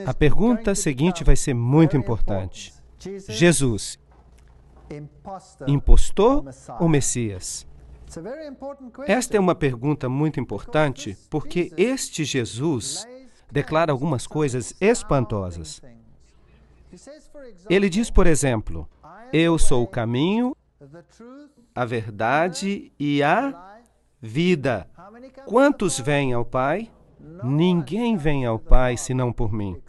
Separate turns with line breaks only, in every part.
A pergunta seguinte vai ser muito importante. Jesus, impostor ou Messias? Esta é uma pergunta muito importante porque este Jesus declara algumas coisas espantosas. Ele diz, por exemplo, eu sou o caminho, a verdade e a vida. Quantos vêm ao Pai? Ninguém vem ao Pai senão por mim.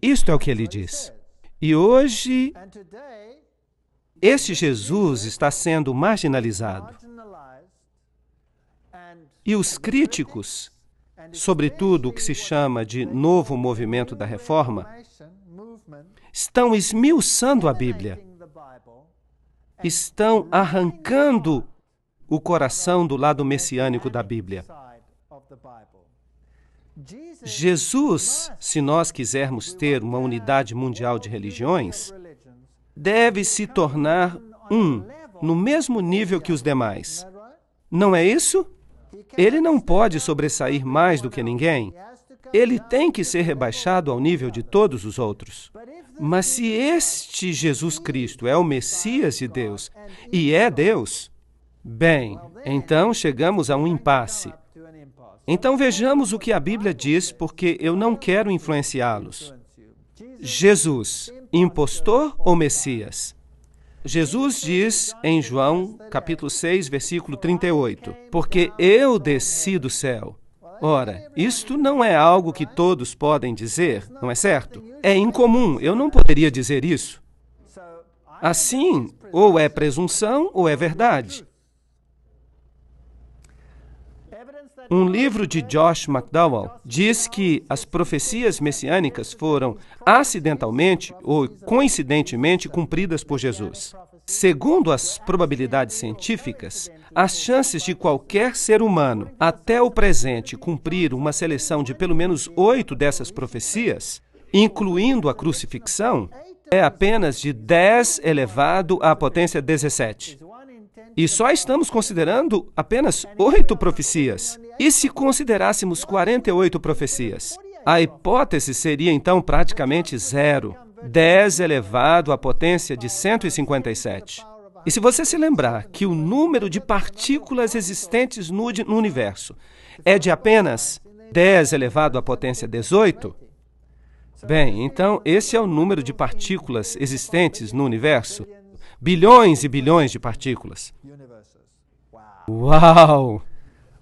Isto é o que ele diz. E hoje, este Jesus está sendo marginalizado. E os críticos, sobretudo o que se chama de novo movimento da reforma, estão esmiuçando a Bíblia. Estão arrancando o coração do lado messiânico da Bíblia. Jesus, se nós quisermos ter uma unidade mundial de religiões, deve se tornar no mesmo nível que os demais. Não é isso? Ele não pode sobressair mais do que ninguém. Ele tem que ser rebaixado ao nível de todos os outros. Mas se este Jesus Cristo é o Messias de Deus e é Deus, bem, então chegamos a um impasse. Então vejamos o que a Bíblia diz, porque eu não quero influenciá-los. Jesus, impostor ou Messias? Jesus diz em João, capítulo 6, versículo 38, porque eu desci do céu. Ora, isto não é algo que todos podem dizer, não é certo? É incomum, eu não poderia dizer isso. Assim, ou é presunção ou é verdade. Um livro de Josh McDowell diz que as profecias messiânicas foram acidentalmente ou coincidentemente cumpridas por Jesus. Segundo as probabilidades científicas, as chances de qualquer ser humano, até o presente, cumprir uma seleção de pelo menos 8 dessas profecias, incluindo a crucifixão, é apenas de 10 elevado à potência 17. E só estamos considerando apenas 8 profecias. E se considerássemos 48 profecias? A hipótese seria então praticamente 0. 10 elevado à potência de 157. E se você se lembrar que o número de partículas existentes no universo é de apenas 10 elevado à potência 18, bem, então esse é o número de partículas existentes no universo. Bilhões e bilhões de partículas. Uau!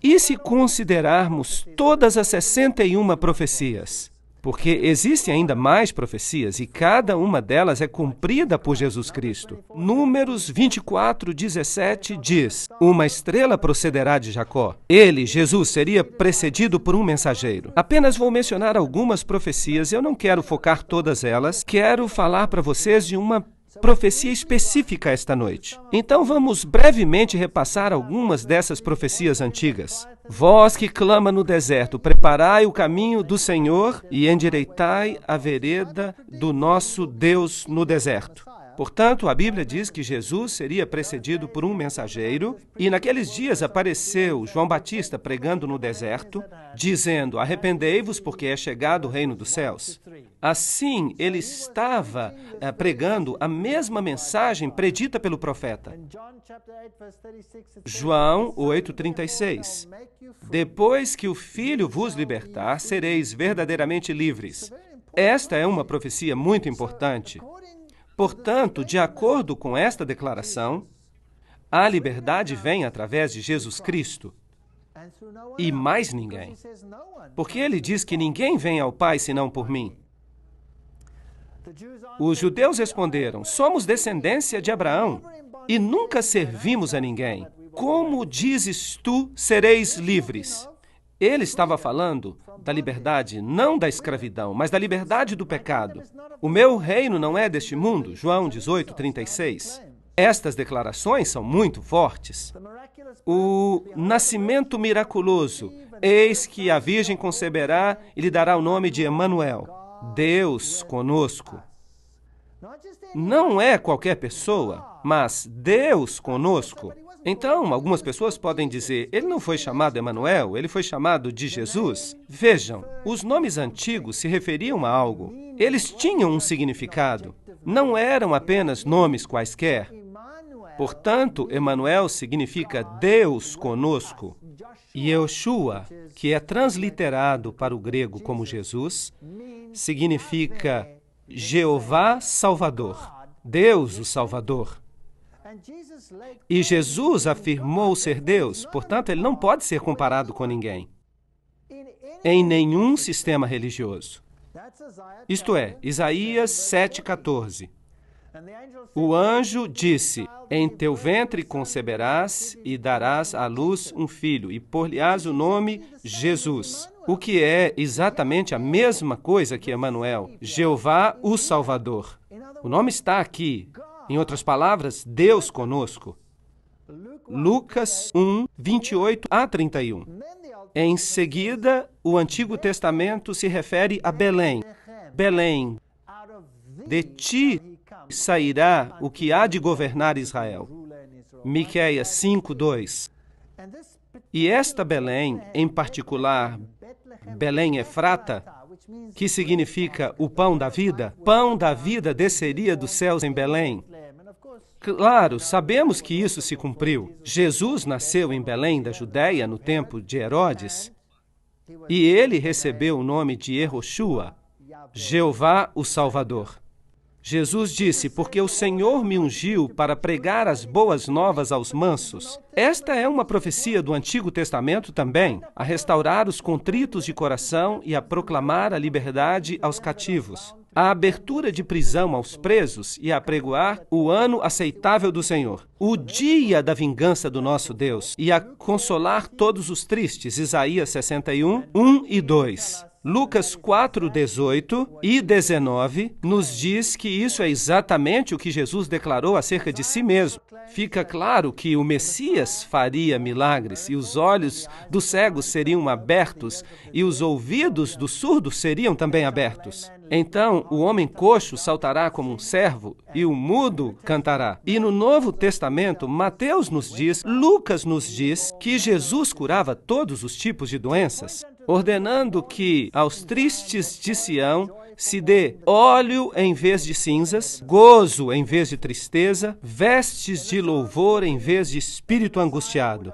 E se considerarmos todas as 61 profecias? Porque existem ainda mais profecias e cada uma delas é cumprida por Jesus Cristo. Números 24, 17 diz, uma estrela procederá de Jacó. Ele, Jesus, seria precedido por um mensageiro. Apenas vou mencionar algumas profecias, eu não quero focar todas elas, quero falar para vocês de uma profecia específica esta noite. Então vamos brevemente repassar algumas dessas profecias antigas. Vós que clama no deserto, preparai o caminho do Senhor e endireitai a vereda do nosso Deus no deserto. Portanto, a Bíblia diz que Jesus seria precedido por um mensageiro, e naqueles dias apareceu João Batista pregando no deserto, dizendo, arrependei-vos porque é chegado o reino dos céus. Assim, ele estava pregando a mesma mensagem predita pelo profeta. João 8,36. Depois que o Filho vos libertar, sereis verdadeiramente livres. Esta é uma profecia muito importante. Portanto, de acordo com esta declaração, a liberdade vem através de Jesus Cristo e mais ninguém. Porque ele diz que ninguém vem ao Pai senão por mim. Os judeus responderam, somos descendência de Abraão e nunca servimos a ninguém. Como dizes tu, sereis livres? Ele estava falando da liberdade, não da escravidão, mas da liberdade do pecado. O meu reino não é deste mundo, João 18:36. Estas declarações são muito fortes. O nascimento miraculoso, eis que a Virgem conceberá e lhe dará o nome de Emanuel, Deus conosco. Não é qualquer pessoa, mas Deus conosco. Então, algumas pessoas podem dizer, ele não foi chamado Emanuel, ele foi chamado de Jesus. Vejam, os nomes antigos se referiam a algo. Eles tinham um significado. Não eram apenas nomes quaisquer. Portanto, Emanuel significa Deus conosco. E Yeshua, que é transliterado para o grego como Jesus, significa Jeová Salvador, Deus o Salvador. E Jesus afirmou ser Deus, portanto, ele não pode ser comparado com ninguém, em nenhum sistema religioso. Isto é, Isaías 7,14. O anjo disse, em teu ventre conceberás e darás à luz um filho, e por-lhe-ás o nome Jesus, o que é exatamente a mesma coisa que Emanuel, Jeová o Salvador. O nome está aqui. Em outras palavras, Deus conosco. Lucas 1, 28 a 31. Em seguida, o Antigo Testamento se refere a Belém. Belém, de ti sairá o que há de governar Israel. Miqueias 5, 2. E esta Belém, em particular, Belém Efrata, que significa o pão da vida desceria dos céus em Belém. Claro, sabemos que isso se cumpriu. Jesus nasceu em Belém da Judéia no tempo de Herodes, e ele recebeu o nome de Yehoshua, Jeová o Salvador. Jesus disse, porque o Senhor me ungiu para pregar as boas novas aos mansos. Esta é uma profecia do Antigo Testamento também, a restaurar os contritos de coração e a proclamar a liberdade aos cativos, a abertura de prisão aos presos e a apregoar o ano aceitável do Senhor, o dia da vingança do nosso Deus, e a consolar todos os tristes. Isaías 61, 1 e 2. Lucas 4, 18 e 19 nos diz que isso é exatamente o que Jesus declarou acerca de si mesmo. Fica claro que o Messias faria milagres, e os olhos dos cegos seriam abertos, e os ouvidos dos surdos seriam também abertos. Então, o homem coxo saltará como um servo, e o mudo cantará. E no Novo Testamento, Mateus nos diz, Lucas nos diz, que Jesus curava todos os tipos de doenças, ordenando que aos tristes de Sião se dê óleo em vez de cinzas, gozo em vez de tristeza, vestes de louvor em vez de espírito angustiado.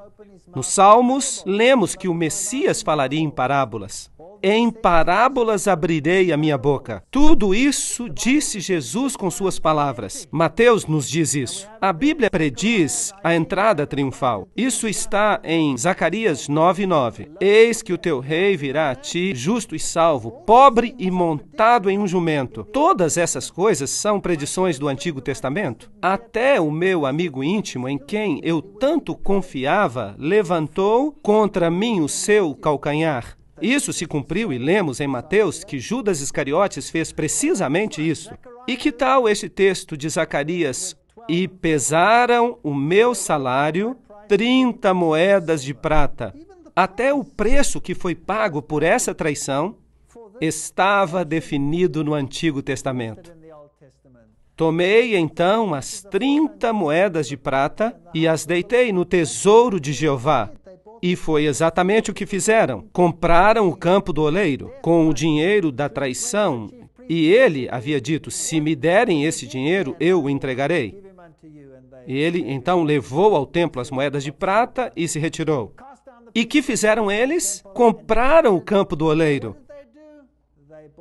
Nos Salmos, lemos que o Messias falaria em parábolas. Em parábolas abrirei a minha boca. Tudo isso disse Jesus com suas palavras. Mateus nos diz isso. A Bíblia prediz a entrada triunfal. Isso está em Zacarias 9:9. Eis que o teu rei virá a ti, justo e salvo, pobre e montado em um jumento. Todas essas coisas são predições do Antigo Testamento. Até o meu amigo íntimo, em quem eu tanto confiava, levantou contra mim o seu calcanhar. Isso se cumpriu e lemos em Mateus que Judas Iscariotes fez precisamente isso. E que tal este texto de Zacarias? E pesaram o meu salário 30 moedas de prata. Até o preço que foi pago por essa traição estava definido no Antigo Testamento. Tomei então as 30 moedas de prata e as deitei no tesouro de Jeová. E foi exatamente o que fizeram. Compraram o campo do oleiro com o dinheiro da traição. E ele havia dito, se me derem esse dinheiro, eu o entregarei. E ele então levou ao templo as moedas de prata e se retirou. E que fizeram eles? Compraram o campo do oleiro.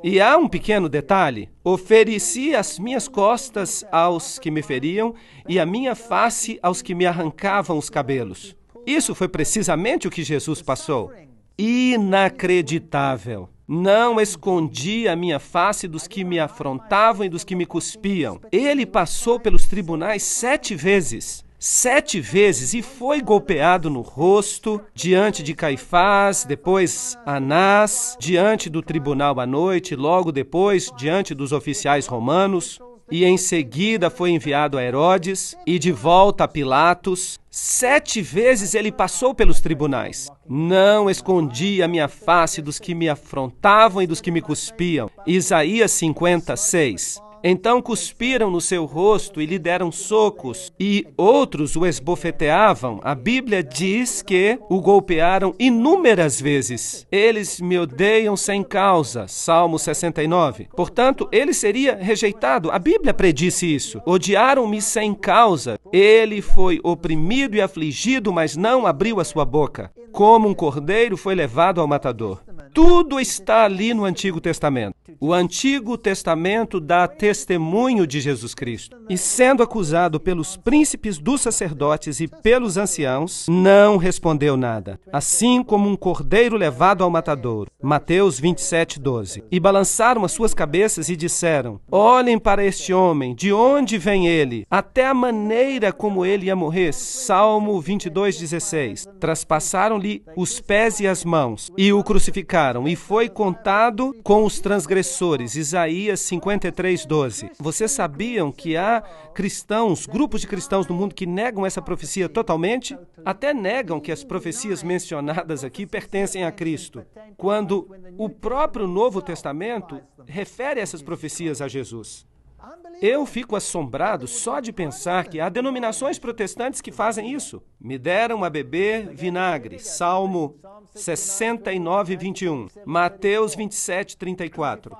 E há um pequeno detalhe. Ofereci as minhas costas aos que me feriam e a minha face aos que me arrancavam os cabelos. Isso foi precisamente o que Jesus passou. Inacreditável. Não escondi a minha face dos que me afrontavam e dos que me cuspiam. Ele passou pelos tribunais 7 vezes. 7 vezes, e foi golpeado no rosto, diante de Caifás, depois Anás, diante do tribunal à noite, logo depois, diante dos oficiais romanos. E em seguida foi enviado a Herodes e de volta a Pilatos. 7 vezes ele passou pelos tribunais. Não escondi a minha face dos que me afrontavam e dos que me cuspiam. Isaías 56. Então cuspiram no seu rosto e lhe deram socos, e outros o esbofeteavam. A Bíblia diz que o golpearam inúmeras vezes. Eles me odeiam sem causa. Salmo 69. Portanto, ele seria rejeitado. A Bíblia predisse isso. Odiaram-me sem causa. Ele foi oprimido e afligido, mas não abriu a sua boca. Como um cordeiro foi levado ao matador. Tudo está ali no Antigo Testamento. O Antigo Testamento dá testemunho de Jesus Cristo. E sendo acusado pelos príncipes dos sacerdotes e pelos anciãos, não respondeu nada. Assim como um cordeiro levado ao matadouro. Mateus 27:12. E balançaram as suas cabeças e disseram: olhem para este homem, de onde vem ele? Até a maneira como ele ia morrer. Salmo 22:16. Traspassaram-lhe os pés e as mãos e o crucificaram, e foi contado com os transgressores. Isaías 53:12. Vocês sabiam que há cristãos, grupos de cristãos no mundo que negam essa profecia totalmente? Até negam que as profecias mencionadas aqui pertencem a Cristo, quando o próprio Novo Testamento refere essas profecias a Jesus. Eu fico assombrado só de pensar que há denominações protestantes que fazem isso. Me deram a beber vinagre. Salmo 69:21. Mateus 27:34.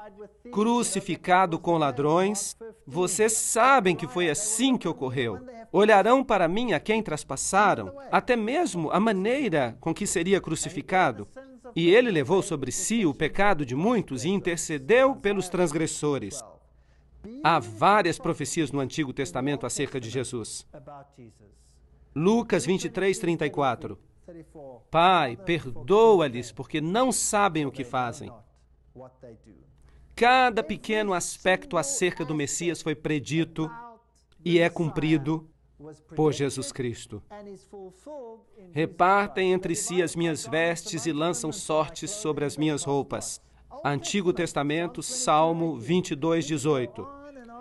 Crucificado com ladrões. Vocês sabem que foi assim que ocorreu. Olharão para mim a quem traspassaram, até mesmo a maneira com que seria crucificado. E ele levou sobre si o pecado de muitos e intercedeu pelos transgressores. Há várias profecias no Antigo Testamento acerca de Jesus. Lucas 23:34. Pai, perdoa-lhes, porque não sabem o que fazem. Cada pequeno aspecto acerca do Messias foi predito e é cumprido por Jesus Cristo. Repartem entre si as minhas vestes e lançam sortes sobre as minhas roupas. Antigo Testamento, Salmo 22:18.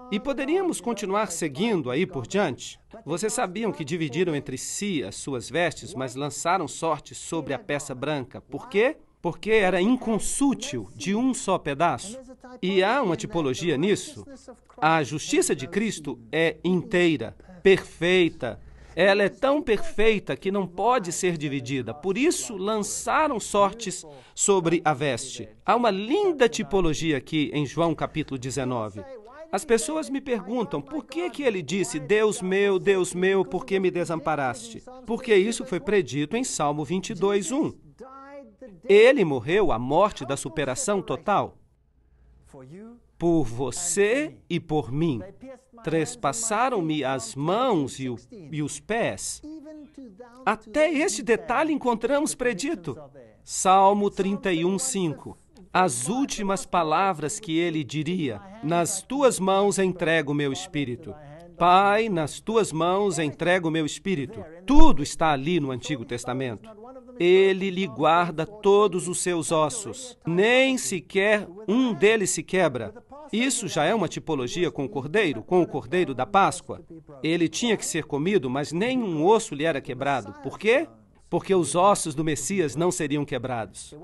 E poderíamos continuar seguindo aí por diante. Vocês sabiam que dividiram entre si as suas vestes, mas lançaram sortes sobre a peça branca. Por quê? Porque era inconsútil, de um só pedaço. E há uma tipologia nisso. A justiça de Cristo é inteira, perfeita. Ela é tão perfeita que não pode ser dividida. Por isso, lançaram sortes sobre a veste. Há uma linda tipologia aqui em João capítulo 19. As pessoas me perguntam, por que ele disse, Deus meu, por que me desamparaste? Porque isso foi predito em Salmo 22:1. Ele morreu a morte da superação total. Por você e por mim. Trespassaram-me as mãos e os pés. Até este detalhe encontramos predito. Salmo 31:5. As últimas palavras que ele diria: nas tuas mãos entrego o meu espírito. Pai, nas tuas mãos entrego o meu espírito. Tudo está ali no Antigo Testamento. Ele lhe guarda todos os seus ossos. Nem sequer um deles se quebra. Isso já é uma tipologia com o cordeiro da Páscoa. Ele tinha que ser comido, mas nenhum osso lhe era quebrado. Por quê? Porque os ossos do Messias não seriam quebrados.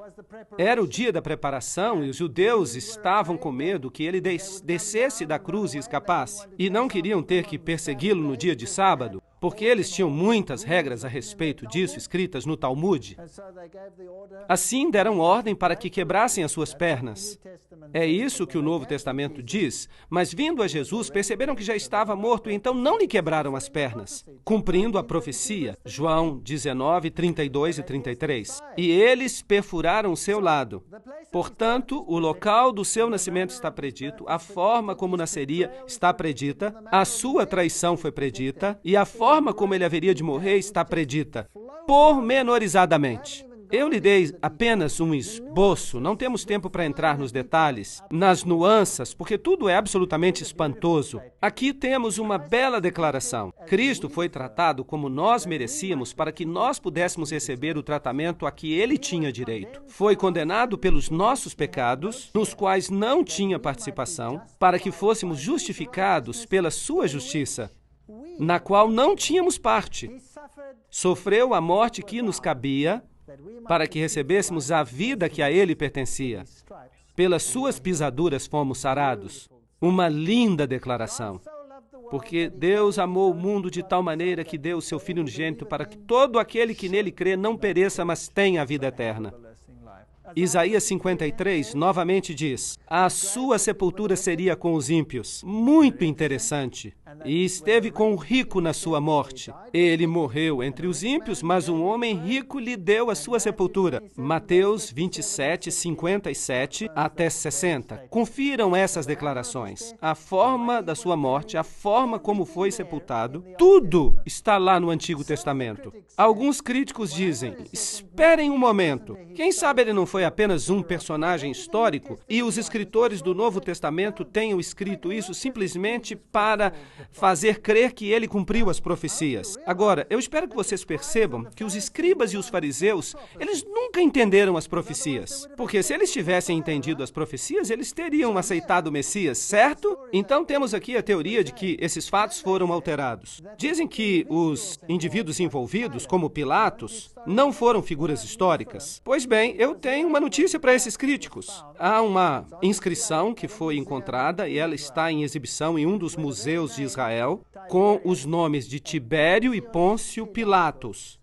Era o dia da preparação e os judeus estavam com medo que ele descesse da cruz e escapasse. E não queriam ter que persegui-lo no dia de sábado, porque eles tinham muitas regras a respeito disso escritas no Talmud. Assim deram ordem para que quebrassem as suas pernas. É isso que o Novo Testamento diz, mas vindo a Jesus, perceberam que já estava morto e então não lhe quebraram as pernas, cumprindo a profecia, João 19:32 e 33. E eles perfuraram o seu lado. Portanto, o local do seu nascimento está predito, a forma como nasceria está predita, a sua traição foi predita e a forma como ele haveria de morrer está predita, pormenorizadamente. Eu lhe dei apenas um esboço, não temos tempo para entrar nos detalhes, nas nuances, porque tudo é absolutamente espantoso. Aqui temos uma bela declaração. Cristo foi tratado como nós merecíamos para que nós pudéssemos receber o tratamento a que ele tinha direito. Foi condenado pelos nossos pecados, nos quais não tinha participação, para que fôssemos justificados pela sua justiça, na qual não tínhamos parte. Sofreu a morte que nos cabia, para que recebêssemos a vida que a ele pertencia. Pelas suas pisaduras fomos sarados. Uma linda declaração. Porque Deus amou o mundo de tal maneira que deu o seu Filho unigênito para que todo aquele que nele crê não pereça, mas tenha a vida eterna. Isaías 53 novamente diz: a sua sepultura seria com os ímpios. Muito interessante. E esteve com o rico na sua morte. Ele morreu entre os ímpios, mas um homem rico lhe deu a sua sepultura. Mateus 27, 57 até 60. Confiram essas declarações. A forma da sua morte, a forma como foi sepultado, tudo está lá no Antigo Testamento. Alguns críticos dizem: esperem um momento. Quem sabe ele não foi apenas um personagem histórico e os escritores do Novo Testamento tenham escrito isso simplesmente para fazer crer que ele cumpriu as profecias. Agora, eu espero que vocês percebam que os escribas e os fariseus, eles nunca entenderam as profecias. Porque se eles tivessem entendido as profecias, eles teriam aceitado o Messias, certo? Então temos aqui a teoria de que esses fatos foram alterados. Dizem que os indivíduos envolvidos, como Pilatos, não foram figuras históricas. Pois bem, eu tenho uma notícia para esses críticos. Há uma inscrição que foi encontrada e ela está em exibição em um dos museus de Israel com os nomes de Tibério e Pôncio Pilatos.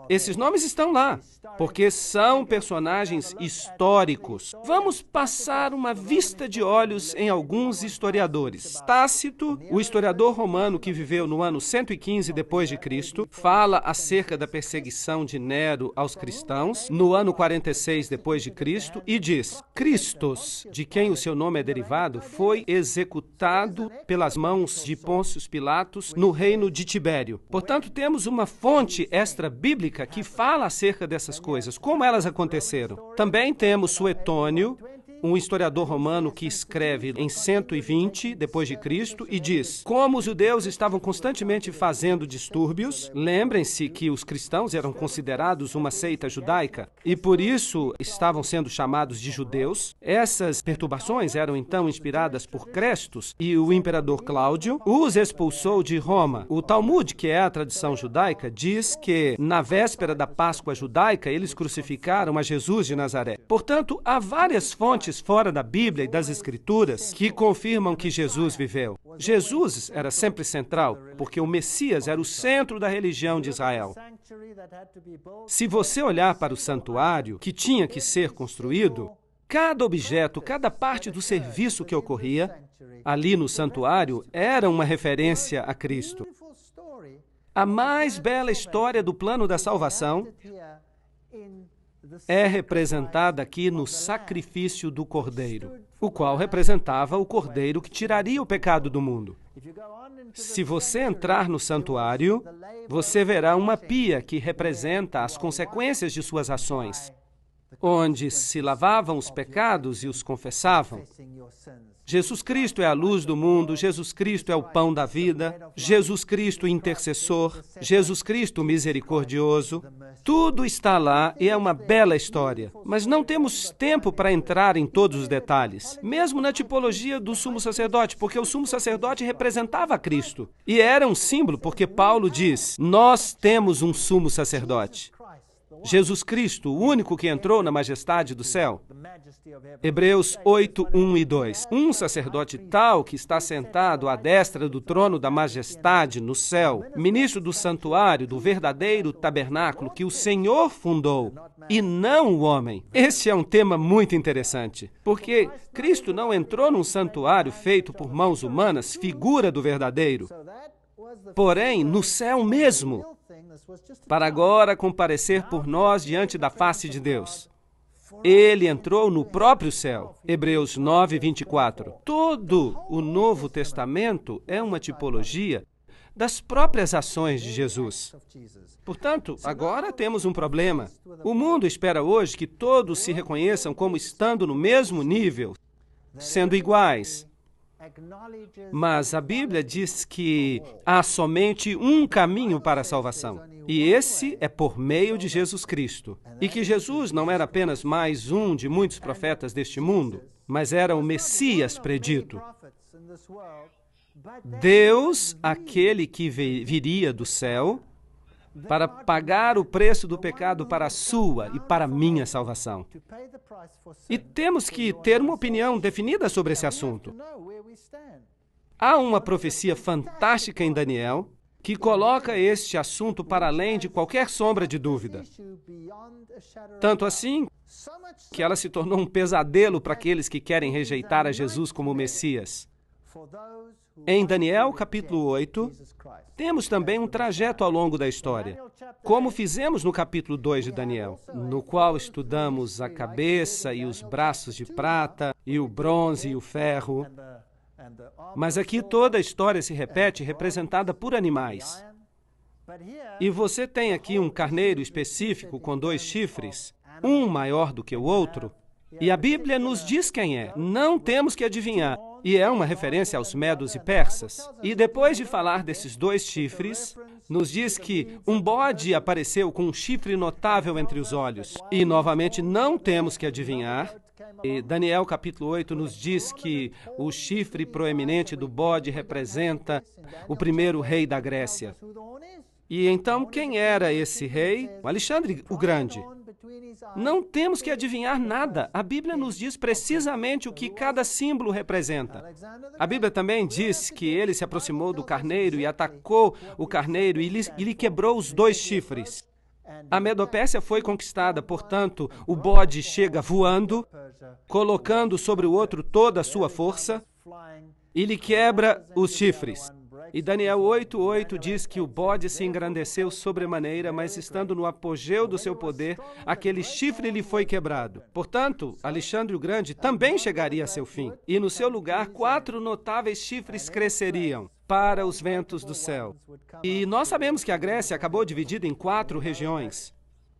Esses nomes estão lá, porque são personagens históricos. Vamos passar uma vista de olhos em alguns historiadores. Tácito, o historiador romano que viveu no ano 115 depois de Cristo, fala acerca da perseguição de Nero aos cristãos no ano 46 depois de Cristo e diz: Cristos, de quem o seu nome é derivado, foi executado pelas mãos de Pôncio Pilatos no reino de Tibério. Portanto, temos uma fonte extra-bíblica que fala acerca dessas coisas, como elas aconteceram. Também temos Suetônio, um historiador romano que escreve em 120 depois de Cristo e diz: como os judeus estavam constantemente fazendo distúrbios, lembrem-se que os cristãos eram considerados uma seita judaica e por isso estavam sendo chamados de judeus. Essas perturbações eram então inspiradas por Crestus e o imperador Cláudio os expulsou de Roma. O Talmud, que é a tradição judaica, diz que na véspera da Páscoa judaica eles crucificaram a Jesus de Nazaré. Portanto, há várias fontes fora da Bíblia e das Escrituras que confirmam que Jesus viveu. Jesus era sempre central, porque o Messias era o centro da religião de Israel. Se você olhar para o santuário que tinha que ser construído, cada objeto, cada parte do serviço que ocorria ali no santuário era uma referência a Cristo. A mais bela história do plano da salvação é representada aqui no sacrifício do Cordeiro, o qual representava o Cordeiro que tiraria o pecado do mundo. Se você entrar no santuário, você verá uma pia que representa as consequências de suas ações, onde se lavavam os pecados e os confessavam. Jesus Cristo é a luz do mundo, Jesus Cristo é o pão da vida, Jesus Cristo intercessor, Jesus Cristo misericordioso. Tudo está lá e é uma bela história, mas não temos tempo para entrar em todos os detalhes, mesmo na tipologia do sumo sacerdote, porque o sumo sacerdote representava Cristo e era um símbolo, porque Paulo diz: nós temos um sumo sacerdote. Jesus Cristo, o único que entrou na majestade do céu. Hebreus 8, 1 e 2. Um sacerdote tal que está sentado à destra do trono da majestade no céu, ministro do santuário, do verdadeiro tabernáculo que o Senhor fundou, e não o homem. Esse é um tema muito interessante, porque Cristo não entrou num santuário feito por mãos humanas, figura do verdadeiro, porém no céu mesmo, para agora comparecer por nós diante da face de Deus. Ele entrou no próprio céu. Hebreus 9, 24. Todo o Novo Testamento é uma tipologia das próprias ações de Jesus. Portanto, agora temos um problema. O mundo espera hoje que todos se reconheçam como estando no mesmo nível, sendo iguais. Mas a Bíblia diz que há somente um caminho para a salvação, e esse é por meio de Jesus Cristo. E que Jesus não era apenas mais um de muitos profetas deste mundo, mas era o Messias predito. Deus, aquele que viria do céu, para pagar o preço do pecado para a sua e para a minha salvação. E temos que ter uma opinião definida sobre esse assunto. Há uma profecia fantástica em Daniel que coloca este assunto para além de qualquer sombra de dúvida. Tanto assim que ela se tornou um pesadelo para aqueles que querem rejeitar a Jesus como Messias. Em Daniel, capítulo 8, temos também um trajeto ao longo da história, como fizemos no capítulo 2 de Daniel, no qual estudamos a cabeça e os braços de prata, e o bronze e o ferro. Mas aqui toda a história se repete, representada por animais. E você tem aqui um carneiro específico com 2 chifres, um maior do que o outro, e a Bíblia nos diz quem é. Não temos que adivinhar. E é uma referência aos medos e persas. E depois de falar desses 2 chifres, nos diz que um bode apareceu com um chifre notável entre os olhos. E, novamente, não temos que adivinhar. E Daniel, capítulo 8, nos diz que o chifre proeminente do bode representa o primeiro rei da Grécia. E então, quem era esse rei? O Alexandre o Grande. Não temos que adivinhar nada. A Bíblia nos diz precisamente o que cada símbolo representa. A Bíblia também diz que ele se aproximou do carneiro e atacou o carneiro e lhe quebrou os 2 chifres. A Medopérsia foi conquistada, portanto, o bode chega voando, colocando sobre o outro toda a sua força e lhe quebra os chifres. E Daniel 8:8 diz que o bode se engrandeceu sobremaneira, mas estando no apogeu do seu poder, aquele chifre lhe foi quebrado. Portanto, Alexandre o Grande também chegaria a seu fim. E no seu lugar, 4 notáveis chifres cresceriam para os ventos do céu. E nós sabemos que a Grécia acabou dividida em 4 regiões.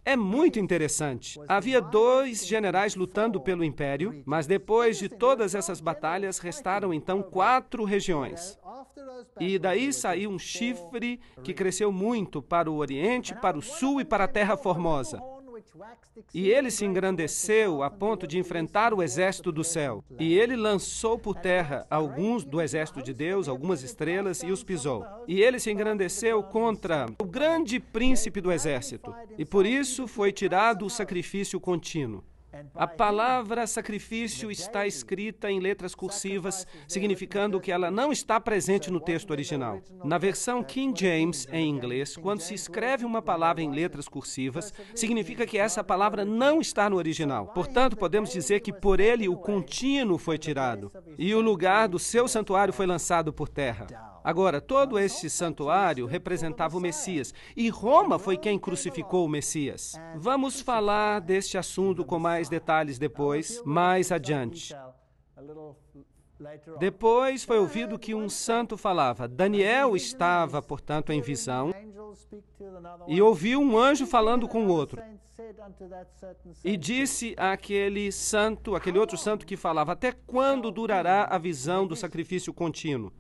É muito interessante. Havia 2 generais lutando pelo império, mas depois de todas essas batalhas, restaram então 4 regiões. E daí saiu um chifre que cresceu muito para o Oriente, para o Sul e para a Terra Formosa. E ele se engrandeceu a ponto de enfrentar o exército do céu. E ele lançou por terra alguns do exército de Deus, algumas estrelas, e os pisou. E ele se engrandeceu contra o grande príncipe do exército. E por isso foi tirado o sacrifício contínuo. A palavra sacrifício está escrita em letras cursivas, significando que ela não está presente no texto original. Na versão King James, em inglês, quando se escreve uma palavra em letras cursivas, significa que essa palavra não está no original. Portanto, podemos dizer que por ele o contínuo foi tirado, e o lugar do seu santuário foi lançado por terra. Agora, todo este santuário representava o Messias, e Roma foi quem crucificou o Messias. Vamos falar deste assunto com mais detalhes depois, mais adiante. Depois foi ouvido que um santo falava. Daniel estava, portanto, em visão, e ouviu um anjo falando com o outro. E disse àquele santo, aquele outro santo que falava, até quando durará a visão do sacrifício contínuo?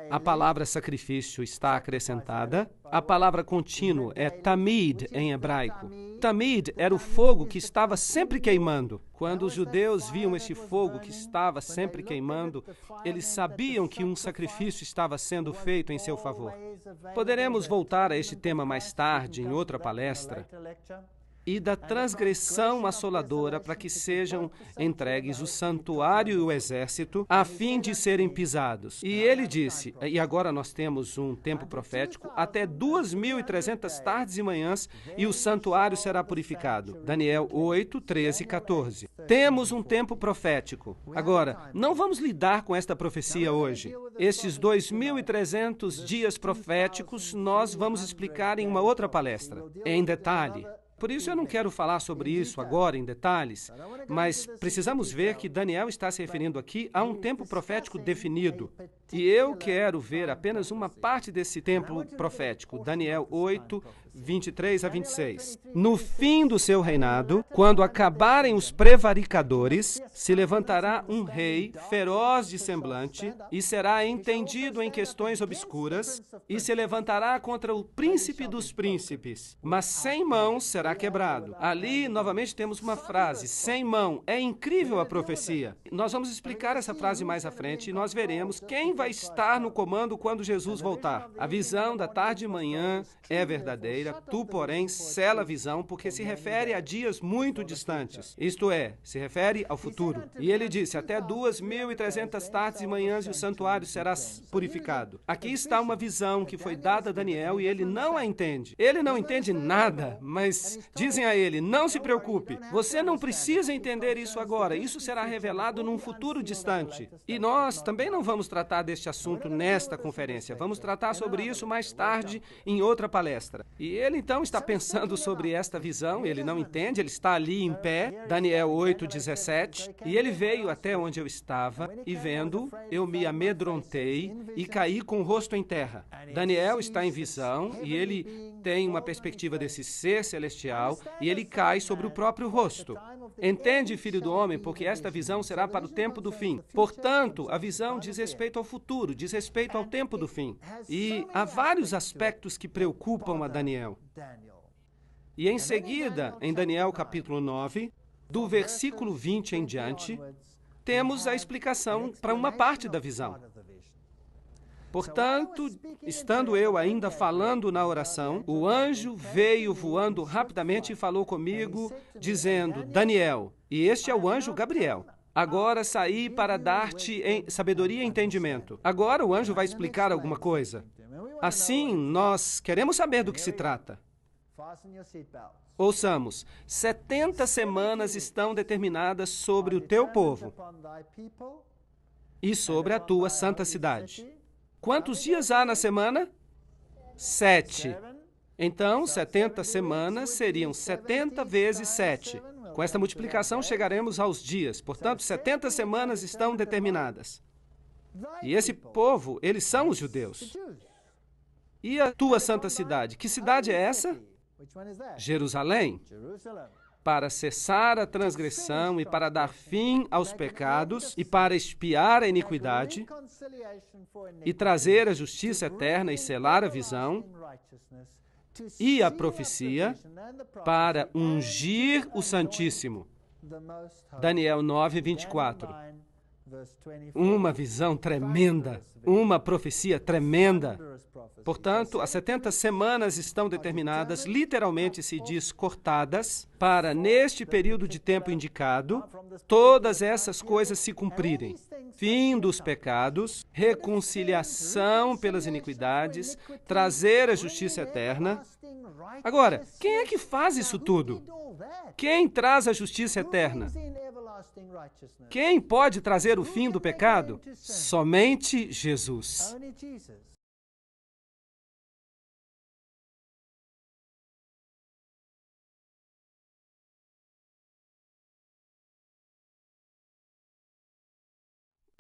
A palavra sacrifício está acrescentada. A palavra contínuo é tamid em hebraico. Tamid era o fogo que estava sempre queimando. Quando os judeus viam esse fogo que estava sempre queimando, eles sabiam que um sacrifício estava sendo feito em seu favor. Poderemos voltar a este tema mais tarde, em outra palestra. E da transgressão assoladora para que sejam entregues o santuário e o exército, a fim de serem pisados. E ele disse, e agora nós temos um tempo profético, até 2.300 tardes e manhãs, e o santuário será purificado. Daniel 8, 13 e 14. Temos um tempo profético. Agora, não vamos lidar com esta profecia hoje. Estes 2.300 dias proféticos nós vamos explicar em uma outra palestra, em detalhe. Por isso eu não quero falar sobre isso agora em detalhes, mas precisamos ver que Daniel está se referindo aqui a um tempo profético definido. E eu quero ver apenas uma parte desse tempo profético, Daniel 8, 23 a 26. No fim do seu reinado, quando acabarem os prevaricadores, se levantará um rei feroz de semblante e será entendido em questões obscuras e se levantará contra o príncipe dos príncipes, mas sem mãos será quebrado. Ali, novamente, temos uma frase, sem mão. É incrível a profecia. Nós vamos explicar essa frase mais à frente e nós veremos quem vai estar no comando quando Jesus voltar. A visão da tarde e manhã é verdadeira, tu, porém, sela a visão, porque se refere a dias muito distantes. Isto é, se refere ao futuro. E ele disse, até 2.300 tardes e manhãs e o santuário será purificado. Aqui está uma visão que foi dada a Daniel e ele não a entende. Ele não entende nada, mas dizem a ele, não se preocupe, você não precisa entender isso agora, isso será revelado num futuro distante. E nós também não vamos tratar deste assunto nesta conferência, vamos tratar sobre isso mais tarde em outra palestra. E ele então está pensando sobre esta visão, ele não entende, ele está ali em pé, Daniel 8:17, e ele veio até onde eu estava e vendo, eu me amedrontei e caí com o rosto em terra. Daniel está em visão e ele tem uma perspectiva desse ser celestial e ele cai sobre o próprio rosto. Entende, filho do homem, porque esta visão será para o tempo do fim. Portanto, a visão diz respeito ao futuro, diz respeito ao tempo do fim. E há vários aspectos que preocupam a Daniel. E em seguida, em Daniel capítulo 9, do versículo 20 em diante, temos a explicação para uma parte da visão. Portanto, estando eu ainda falando na oração, o anjo veio voando rapidamente e falou comigo, dizendo, Daniel, e este é o anjo Gabriel, agora saí para dar-te sabedoria e entendimento. Agora o anjo vai explicar alguma coisa. Assim, nós queremos saber do que se trata. Ouçamos, 70 semanas estão determinadas sobre o teu povo e sobre a tua santa cidade. Quantos dias há na semana? 7. Então, 70 semanas seriam 70 vezes 7. Com esta multiplicação, chegaremos aos dias. Portanto, 70 semanas estão determinadas. E esse povo, eles são os judeus. E a tua santa cidade? Que cidade é essa? Jerusalém. Para cessar a transgressão e para dar fim aos pecados e para expiar a iniquidade e trazer a justiça eterna e selar a visão e a profecia para ungir o Santíssimo. Daniel 9:24. Uma visão tremenda, uma profecia tremenda. Portanto, as 70 semanas estão determinadas, literalmente se diz cortadas, para, neste período de tempo indicado, todas essas coisas se cumprirem. Fim dos pecados, reconciliação pelas iniquidades, trazer a justiça eterna. Agora, quem é que faz isso tudo? Quem traz a justiça eterna? Quem pode trazer o fim do pecado? Somente Jesus.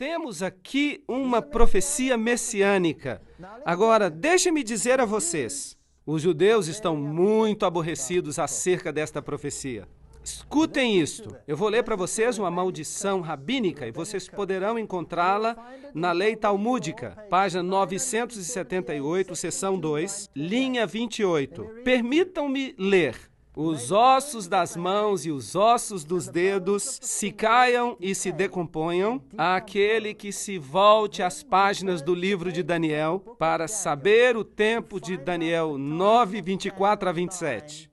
Temos aqui uma profecia messiânica. Agora, deixe-me dizer a vocês, os judeus estão muito aborrecidos acerca desta profecia. Escutem isto. Eu vou ler para vocês uma maldição rabínica e vocês poderão encontrá-la na lei talmúdica, página 978, seção 2, linha 28. Permitam-me ler. Os ossos das mãos e os ossos dos dedos se caiam e se decomponham, àquele que se volte às páginas do livro de Daniel para saber o tempo de Daniel 9, 24 a 27.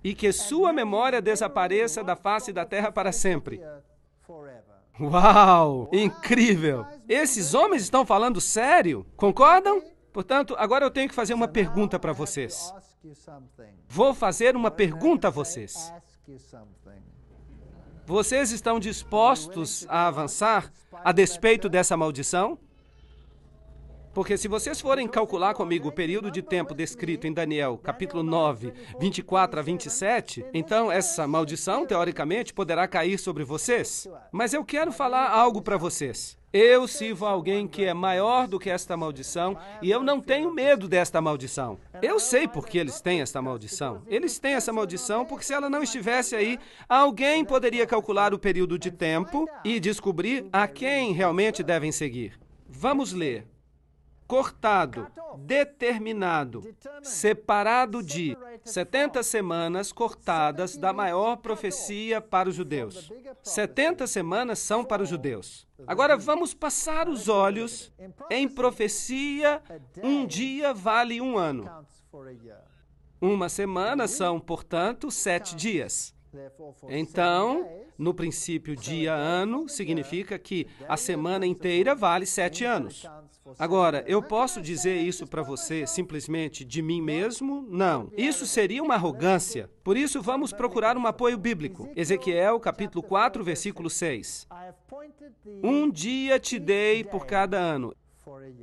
E que sua memória desapareça da face da terra para sempre. Uau! Incrível! Esses homens estão falando sério? Concordam? Portanto, agora eu tenho que fazer uma pergunta para vocês. Vou fazer uma pergunta a vocês. Vocês estão dispostos a avançar a despeito dessa maldição? Porque se vocês forem calcular comigo o período de tempo descrito em Daniel, capítulo 9, 24 a 27, então essa maldição, teoricamente, poderá cair sobre vocês. Mas eu quero falar algo para vocês. Eu sirvo a alguém que é maior do que esta maldição e eu não tenho medo desta maldição. Eu sei por que eles têm esta maldição. Eles têm essa maldição porque se ela não estivesse aí, alguém poderia calcular o período de tempo e descobrir a quem realmente devem seguir. Vamos ler. cortado, determinado, separado de 70 semanas cortadas da maior profecia para os judeus. 70 semanas são para os judeus. Agora vamos passar os olhos em profecia, um dia vale um ano. Uma semana são, portanto, 7 dias. Então, no princípio, dia-ano significa que a semana inteira vale 7 anos. Agora, eu posso dizer isso para você simplesmente de mim mesmo? Não. Isso seria uma arrogância. Por isso, vamos procurar um apoio bíblico. Ezequiel, capítulo 4, versículo 6. Um dia te dei por cada ano.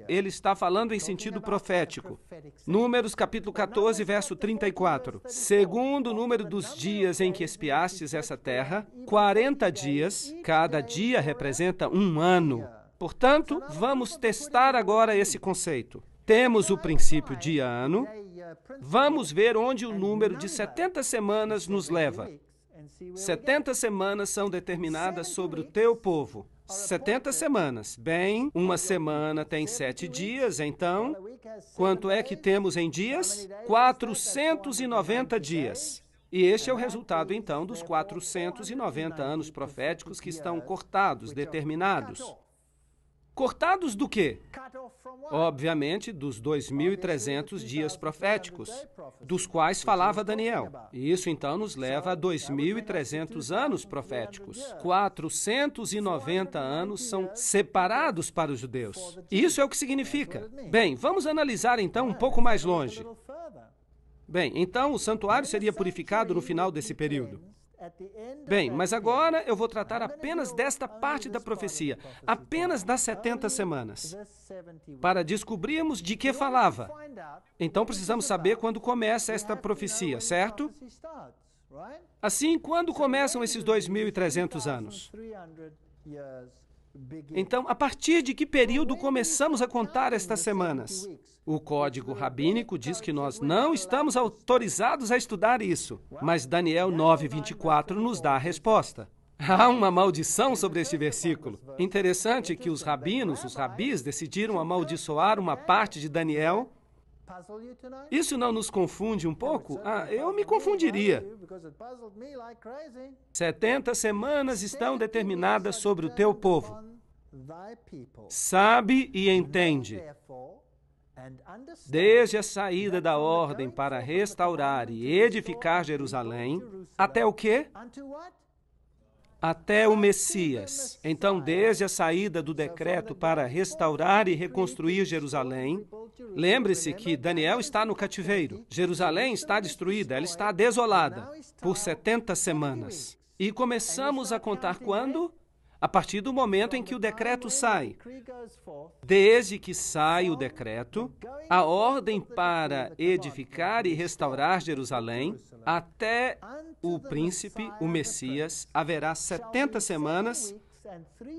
Ele está falando em sentido profético. Números, capítulo 14, verso 34. Segundo o número dos dias em que espiastes essa terra, 40 dias, cada dia representa um ano. Portanto, vamos testar agora esse conceito. Temos o princípio dia-ano. Vamos ver onde o número de 70 semanas nos leva. 70 semanas são determinadas sobre o teu povo. 70 semanas. Bem, uma semana tem 7 dias, então, quanto é que temos em dias? 490 dias. E este é o resultado, então, dos 490 anos proféticos que estão cortados, determinados. Cortados do quê? Obviamente, dos 2.300 dias proféticos, dos quais falava Daniel. E isso, então, nos leva a 2.300 anos proféticos. 490 anos são separados para os judeus. Isso é o que significa. Bem, vamos analisar, então, um pouco mais longe. Bem, então, o santuário seria purificado no final desse período. Bem, mas agora eu vou tratar apenas desta parte da profecia, apenas das 70 semanas, para descobrirmos de que falava. Então precisamos saber quando começa esta profecia, certo? Assim, quando começam esses 2.300 anos? Então, a partir de que período começamos a contar estas semanas? O código rabínico diz que nós não estamos autorizados a estudar isso, mas Daniel 9:24 nos dá a resposta. Há uma maldição sobre este versículo. Interessante que os rabis, decidiram amaldiçoar uma parte de Daniel. Isso não nos confunde um pouco? Eu me confundiria. 70 semanas estão determinadas sobre o teu povo. Sabe e entende. Desde a saída da ordem para restaurar e edificar Jerusalém, até o quê? Até o Messias. Então, desde a saída do decreto para restaurar e reconstruir Jerusalém, lembre-se que Daniel está no cativeiro. Jerusalém está destruída, ela está desolada por 70 semanas. E começamos a contar quando? A partir do momento em que o decreto sai. Desde que sai o decreto, a ordem para edificar e restaurar Jerusalém, até o príncipe, o Messias, haverá 70 semanas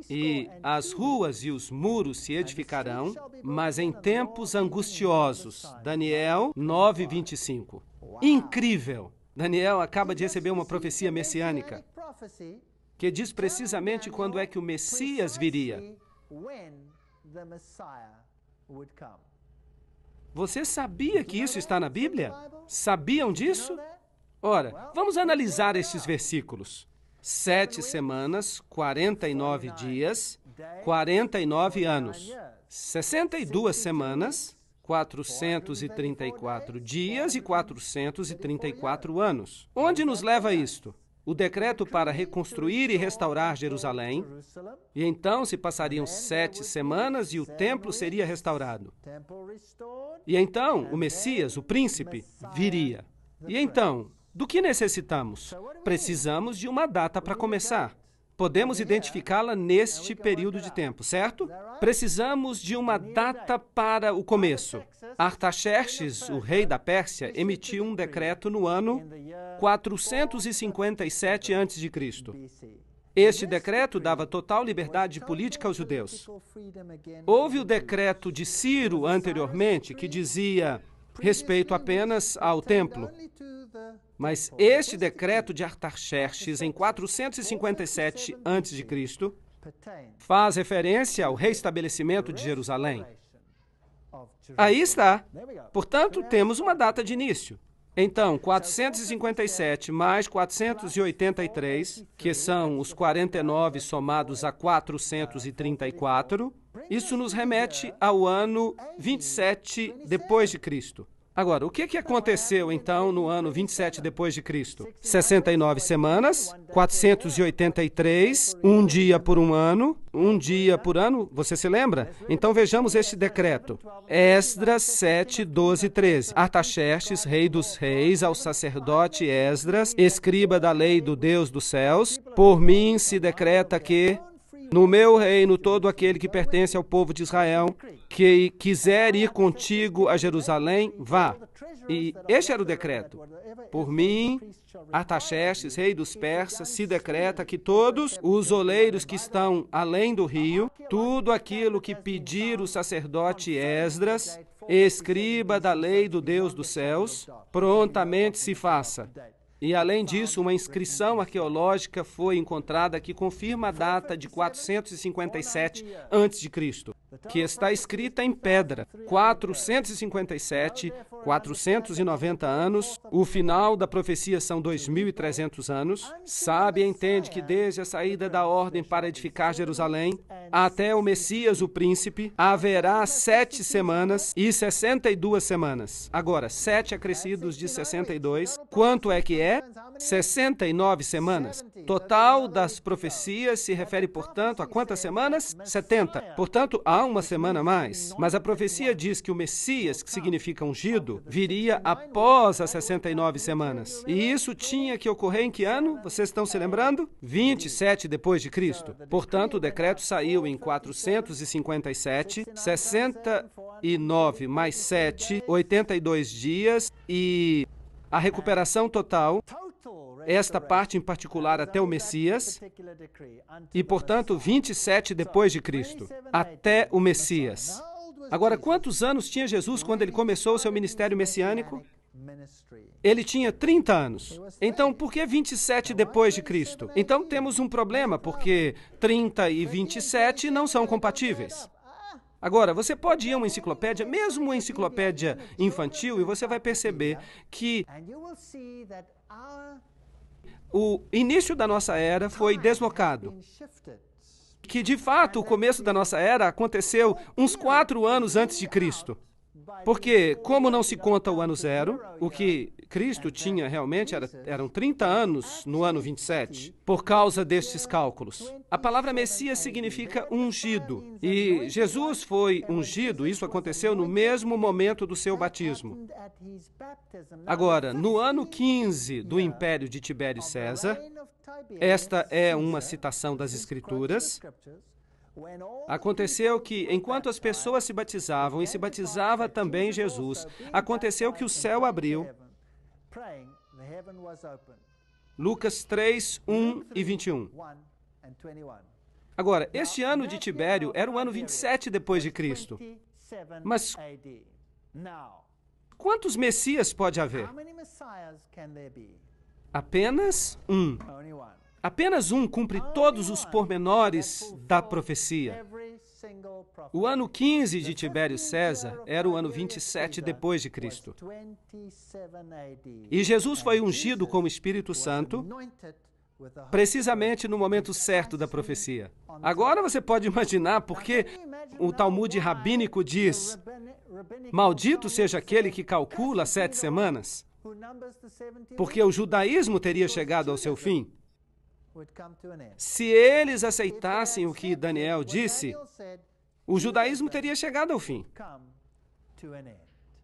e as ruas e os muros se edificarão, mas em tempos angustiosos. Daniel 9:25. Incrível! Daniel acaba de receber uma profecia messiânica que diz precisamente quando é que o Messias viria. Você sabia que isso está na Bíblia? Sabiam disso? Ora, vamos analisar estes versículos. 7 semanas, 49 dias, 49 anos. 62 semanas, 434 dias e 434 anos. Onde nos leva isto? O decreto para reconstruir e restaurar Jerusalém, e então se passariam 7 semanas e o templo seria restaurado. E então o Messias, o príncipe, viria. E então, do que necessitamos? Precisamos de uma data para começar. Podemos identificá-la neste período de tempo, certo? Precisamos de uma data para o começo. Artaxerxes, o rei da Pérsia, emitiu um decreto no ano 457 a.C. Este decreto dava total liberdade política aos judeus. Houve o decreto de Ciro anteriormente, que dizia respeito apenas ao templo. Mas este decreto de Artaxerxes, em 457 a.C., faz referência ao reestabelecimento de Jerusalém. Aí está. Portanto, temos uma data de início. Então, 457 mais 483, que são os 49 somados a 434, isso nos remete ao ano 27 depois de Cristo. Agora, o que aconteceu, então, no ano 27 depois de Cristo? 69 semanas, 483, um dia por ano, você se lembra? Então, vejamos este decreto. Esdras 7, 12, 13. Artaxerxes, rei dos reis, ao sacerdote Esdras, escriba da lei do Deus dos céus, por mim se decreta que, no meu reino, todo aquele que pertence ao povo de Israel, que quiser ir contigo a Jerusalém, vá. E este era o decreto. Por mim, Artaxerxes, rei dos persas, se decreta que todos os oleiros que estão além do rio, tudo aquilo que pedir o sacerdote Esdras, escriba da lei do Deus dos céus, prontamente se faça. E, além disso, uma inscrição arqueológica foi encontrada que confirma a data de 457 a.C., que está escrita em pedra. 457, 490 anos, o final da profecia são 2.300 anos. Sabe e entende que desde a saída da ordem para edificar Jerusalém até o Messias, o príncipe, haverá 7 semanas e 62 semanas. Agora, 7 acrescidos de 62, quanto é que é? 69 semanas. Total das profecias se refere, portanto, a quantas semanas? 70. Portanto, há uma semana a mais. Mas a profecia diz que o Messias, que significa ungido, viria após as 69 semanas. E isso tinha que ocorrer em que ano? Vocês estão se lembrando? 27 depois de Cristo. Portanto, o decreto saiu em 457, 69 mais 7, 82 dias e a recuperação total, esta parte em particular até o Messias, e, portanto, 27 depois de Cristo, até o Messias. Agora, quantos anos tinha Jesus quando ele começou o seu ministério messiânico? Ele tinha 30 anos. Então, por que 27 depois de Cristo? Então, temos um problema, porque 30 e 27 não são compatíveis. Agora, você pode ir a uma enciclopédia, mesmo uma enciclopédia infantil, e você vai perceber que o início da nossa era foi deslocado. Que, de fato, o começo da nossa era aconteceu uns 4 anos antes de Cristo. Porque, como não se conta o ano zero, o que Cristo tinha realmente eram 30 anos no ano 27, por causa destes cálculos. A palavra Messias significa ungido, e Jesus foi ungido, isso aconteceu no mesmo momento do seu batismo. Agora, no ano 15 do Império de Tibério César, esta é uma citação das Escrituras, aconteceu que, enquanto as pessoas se batizavam, e se batizava também Jesus, aconteceu que o céu abriu. Lucas 3, 1 e 21. Agora, este ano de Tibério era o ano 27 depois de Cristo. Mas quantos Messias pode haver? Apenas um. Apenas um cumpre todos os pormenores da profecia. O ano 15 de Tibério César era o ano 27 depois de Cristo. E Jesus foi ungido com o Espírito Santo precisamente no momento certo da profecia. Agora você pode imaginar por que o Talmud rabínico diz: maldito seja aquele que calcula 7 semanas, porque o judaísmo teria chegado ao seu fim. Se eles aceitassem o que Daniel disse, o judaísmo teria chegado ao fim.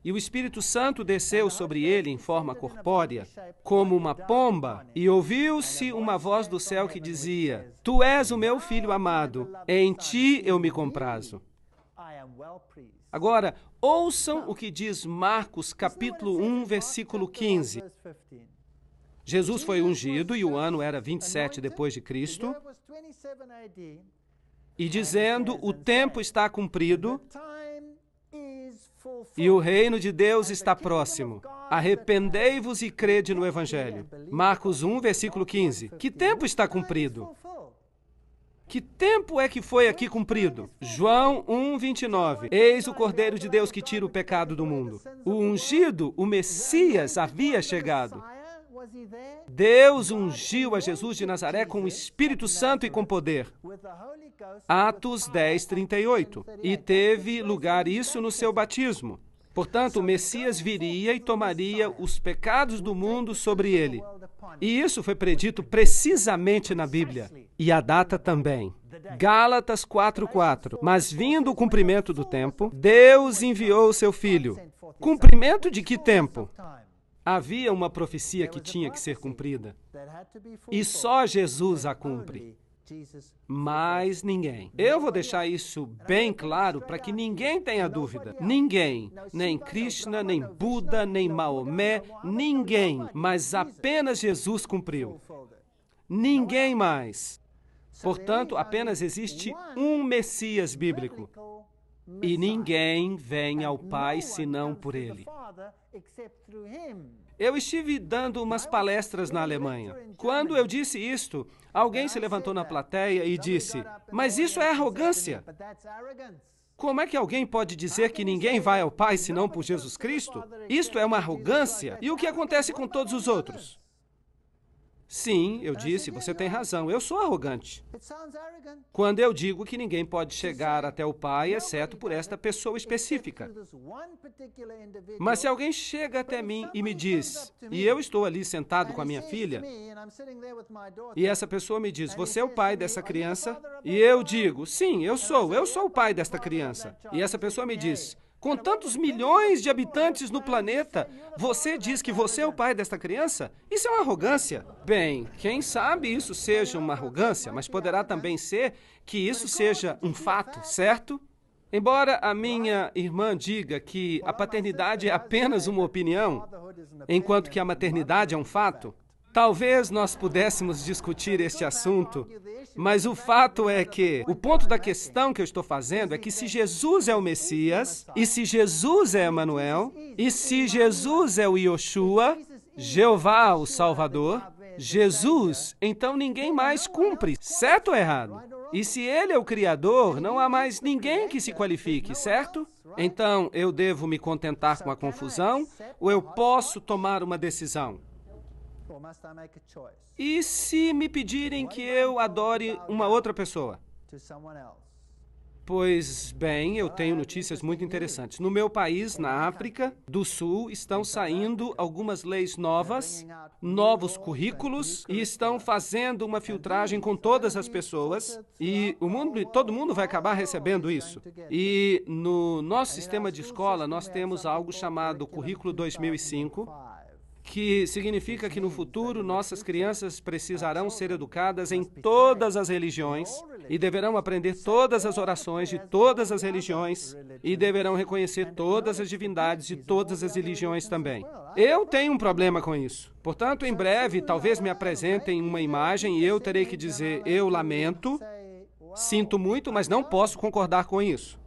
E o Espírito Santo desceu sobre ele em forma corpórea, como uma pomba, e ouviu-se uma voz do céu que dizia: Tu és o meu filho amado, em ti eu me comprazo. Agora, ouçam o que diz Marcos, capítulo 1, versículo 15. Jesus foi ungido e o ano era 27 depois de Cristo, e dizendo: o tempo está cumprido e o reino de Deus está próximo. Arrependei-vos e crede no Evangelho. Marcos 1, versículo 15. Que tempo está cumprido? Que tempo é que foi aqui cumprido? João 1:29. Eis o Cordeiro de Deus que tira o pecado do mundo. O ungido, o Messias, havia chegado. Deus ungiu a Jesus de Nazaré com o Espírito Santo e com poder. Atos 10:38. E teve lugar isso no seu batismo. Portanto, o Messias viria e tomaria os pecados do mundo sobre ele. E isso foi predito precisamente na Bíblia. E a data também. Gálatas 4:4. Mas vindo o cumprimento do tempo, Deus enviou o seu Filho. Cumprimento de que tempo? Havia uma profecia que tinha que ser cumprida. E só Jesus a cumpre. Mais ninguém. Eu vou deixar isso bem claro para que ninguém tenha dúvida. Ninguém. Nem Krishna, nem Buda, nem Maomé, ninguém. Mas apenas Jesus cumpriu. Ninguém mais. Portanto, apenas existe um Messias bíblico. E ninguém vem ao Pai senão por ele. Eu estive dando umas palestras na Alemanha. Quando eu disse isto, alguém se levantou na plateia e disse: mas isso é arrogância. Como é que alguém pode dizer que ninguém vai ao Pai senão por Jesus Cristo? Isto é uma arrogância. E o que acontece com todos os outros? Sim, eu disse, você tem razão, eu sou arrogante. Quando eu digo que ninguém pode chegar até o Pai, exceto por esta pessoa específica. Mas se alguém chega até mim e me diz, e eu estou ali sentado com a minha filha, e essa pessoa me diz, você é o pai dessa criança? E eu digo, sim, eu sou o pai desta criança. E essa pessoa me diz, com tantos milhões de habitantes no planeta, você diz que você é o pai desta criança? Isso é uma arrogância. Bem, quem sabe isso seja uma arrogância, mas poderá também ser que isso seja um fato, certo? Embora a minha irmã diga que a paternidade é apenas uma opinião, enquanto que a maternidade é um fato, talvez nós pudéssemos discutir este assunto, mas o fato é que o ponto da questão que eu estou fazendo é que se Jesus é o Messias, e se Jesus é Emanuel, e se Jesus é o Yoshua, Jeová, o Salvador, Jesus, então ninguém mais cumpre, certo ou errado? E se ele é o Criador, não há mais ninguém que se qualifique, certo? Então, eu devo me contentar com a confusão, ou eu posso tomar uma decisão? E se me pedirem que eu adore uma outra pessoa? Pois bem, eu tenho notícias muito interessantes. No meu país, na África do Sul, estão saindo algumas leis novas, novos currículos, e estão fazendo uma filtragem com todas as pessoas, e todo mundo vai acabar recebendo isso. E no nosso sistema de escola, nós temos algo chamado Currículo 2005, que significa que no futuro nossas crianças precisarão ser educadas em todas as religiões e deverão aprender todas as orações de todas as religiões e deverão reconhecer todas as divindades de todas as religiões também. Eu tenho um problema com isso. Portanto, em breve, talvez me apresentem uma imagem e eu terei que dizer, eu lamento, sinto muito, mas não posso concordar com isso.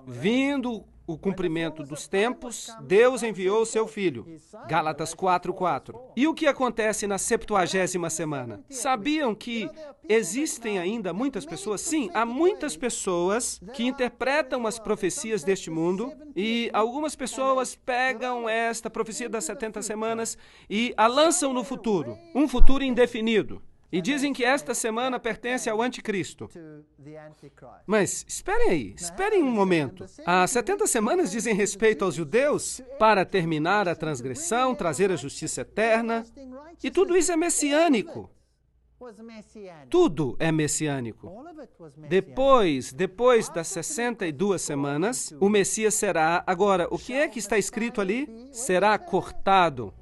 Vindo o cumprimento dos tempos, Deus enviou o seu Filho. Gálatas 4:4. E o que acontece na 70ª semana? Sabiam que existem ainda muitas pessoas? Sim, há muitas pessoas que interpretam as profecias deste mundo e algumas pessoas pegam esta profecia das 70 semanas e a lançam no futuro, um futuro indefinido. E dizem que esta semana pertence ao anticristo. Mas esperem um momento. As 70 semanas dizem respeito aos judeus para terminar a transgressão, trazer a justiça eterna. E tudo isso é messiânico. Tudo é messiânico. Depois das 62 semanas, o Messias será... Agora, o que é que está escrito ali? Será cortado.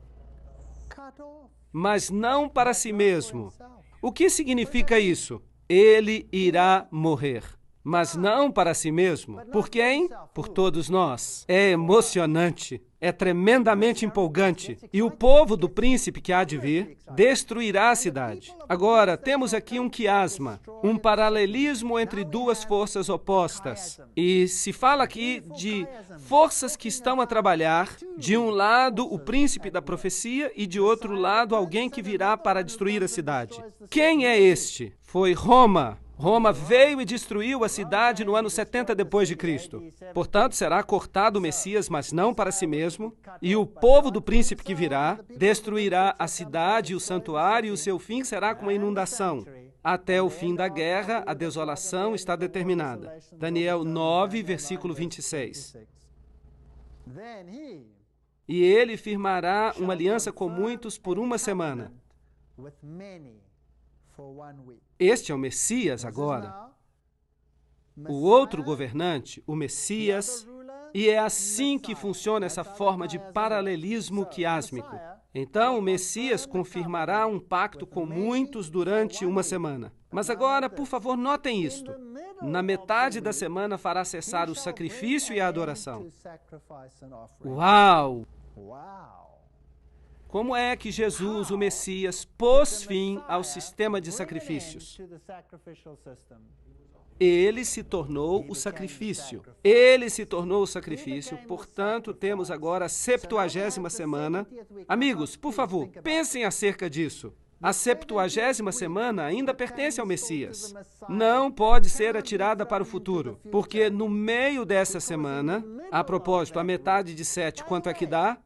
Mas não para si mesmo. O que significa isso? Ele irá morrer, mas não para si mesmo. Por quem? Por todos nós. É emocionante. É tremendamente empolgante. E o povo do príncipe que há de vir destruirá a cidade. Agora, temos aqui um quiasma, um paralelismo entre duas forças opostas. E se fala aqui de forças que estão a trabalhar, de um lado o príncipe da profecia e de outro lado alguém que virá para destruir a cidade. Quem é este? Foi Roma. Roma veio e destruiu a cidade no ano 70 depois de Cristo. Portanto, será cortado o Messias, mas não para si mesmo, e o povo do príncipe que virá destruirá a cidade e o santuário, e o seu fim será com a inundação. Até o fim da guerra, a desolação está determinada. Daniel 9, versículo 26. E ele firmará uma aliança com muitos por uma semana. Este é o Messias agora. O outro governante, o Messias, e é assim que funciona essa forma de paralelismo quiásmico. Então, o Messias confirmará um pacto com muitos durante uma semana. Mas agora, por favor, notem isto. Na metade da semana fará cessar o sacrifício e a adoração. Uau! Como é que Jesus, o Messias, pôs fim ao sistema de sacrifícios? Ele se tornou o sacrifício. Ele se tornou o sacrifício, portanto, temos agora a 70ª semana. Amigos, por favor, pensem acerca disso. A 70ª semana ainda pertence ao Messias. Não pode ser atirada para o futuro, porque no meio dessa semana, a propósito, a metade de 7, quanto é que dá?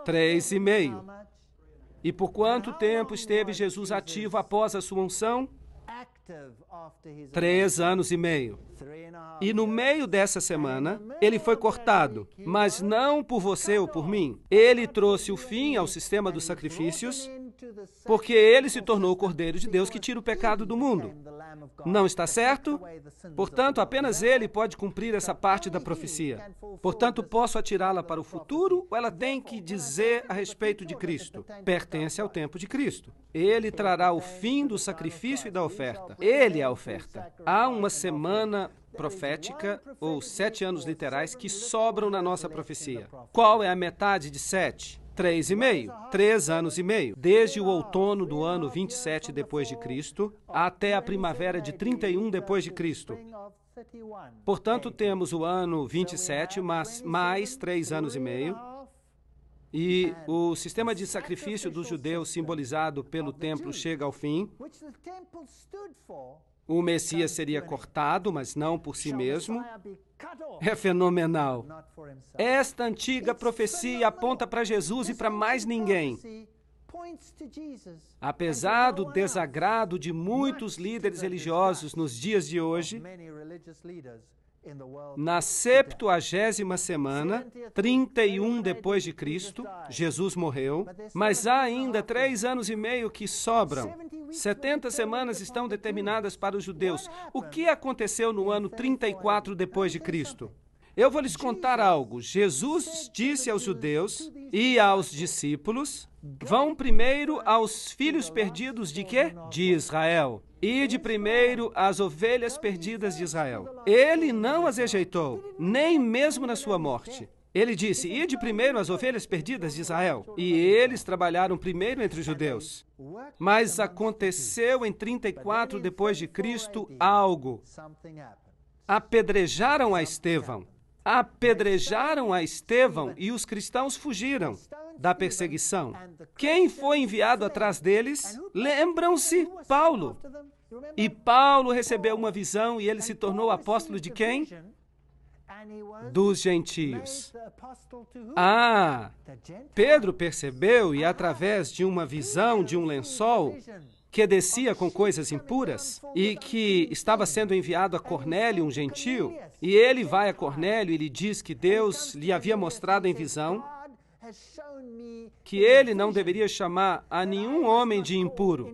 3,5. E por quanto tempo esteve Jesus ativo após a sua unção? 3 anos e meio. E no meio dessa semana, ele foi cortado, mas não por você ou por mim. Ele trouxe o fim ao sistema dos sacrifícios, porque ele se tornou o Cordeiro de Deus que tira o pecado do mundo. Não está certo? Portanto, apenas ele pode cumprir essa parte da profecia. Portanto, posso atirá-la para o futuro ou ela tem que dizer a respeito de Cristo? Pertence ao tempo de Cristo. Ele trará o fim do sacrifício e da oferta. Ele é a oferta. Há uma semana profética, ou 7 anos literais, que sobram na nossa profecia. Qual é a metade de 7? 3,5, 3 anos e meio, desde o outono do ano 27 depois de Cristo até a primavera de 31 depois de Cristo. Portanto, temos o ano 27 mais 3 anos e meio, e o sistema de sacrifício dos judeus simbolizado pelo templo chega ao fim. O Messias seria cortado, mas não por si mesmo. É fenomenal. Esta antiga profecia aponta para Jesus e para mais ninguém. Apesar do desagrado de muitos líderes religiosos nos dias de hoje, na 70ª semana, 31 depois de Cristo, Jesus morreu, mas há ainda 3 anos e meio que sobram. 70 semanas estão determinadas para os judeus. O que aconteceu no ano 34 depois de Cristo? Eu vou lhes contar algo. Jesus disse aos judeus e aos discípulos: vão primeiro aos filhos perdidos de quê? De Israel. Ide primeiro às ovelhas perdidas de Israel. Ele não as rejeitou, nem mesmo na sua morte. Ele disse: ide primeiro às ovelhas perdidas de Israel. E eles trabalharam primeiro entre os judeus. Mas aconteceu em 34 depois de Cristo algo. Apedrejaram a Estevão. Apedrejaram a Estevão e os cristãos fugiram da perseguição. Quem foi enviado atrás deles? Lembram-se? Paulo. E Paulo recebeu uma visão e ele se tornou apóstolo de quem? Dos gentios. Pedro percebeu e através de uma visão de um lençol que descia com coisas impuras e que estava sendo enviado a Cornélio, um gentio, e ele vai a Cornélio e lhe diz que Deus lhe havia mostrado em visão que ele não deveria chamar a nenhum homem de impuro.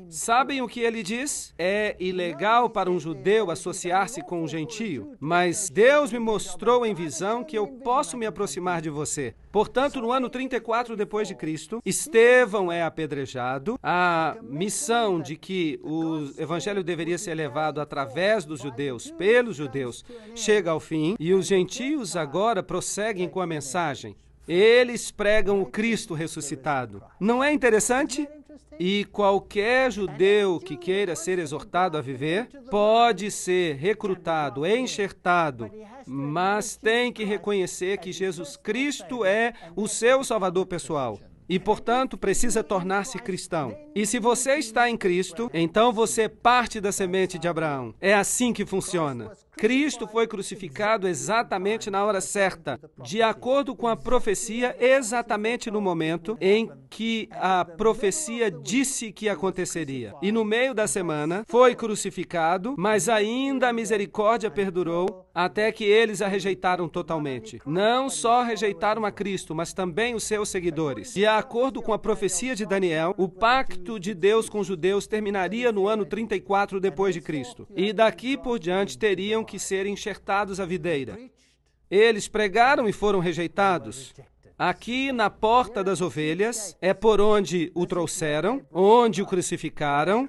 Sabem o que ele diz? É ilegal para um judeu associar-se com um gentio, mas Deus me mostrou em visão que eu posso me aproximar de você. Portanto, no ano 34 depois de Cristo, Estevão é apedrejado. A missão de que o evangelho deveria ser levado através dos judeus, pelos judeus, chega ao fim, e os gentios agora prosseguem com a mensagem. Eles pregam o Cristo ressuscitado. Não é interessante? E qualquer judeu que queira ser exortado a viver pode ser recrutado, enxertado, mas tem que reconhecer que Jesus Cristo é o seu Salvador pessoal. E, portanto, precisa tornar-se cristão. E se você está em Cristo, então você é parte da semente de Abraão. É assim que funciona. Cristo foi crucificado exatamente na hora certa, de acordo com a profecia, exatamente no momento em que a profecia disse que aconteceria. E no meio da semana, foi crucificado, mas ainda a misericórdia perdurou até que eles a rejeitaram totalmente. Não só rejeitaram a Cristo, mas também os seus seguidores. De acordo com a profecia de Daniel, o pacto de Deus com os judeus terminaria no ano 34 depois de Cristo. E daqui por diante teriam que ser enxertados à videira. Eles pregaram e foram rejeitados. Aqui na porta das ovelhas é por onde o trouxeram, onde o crucificaram.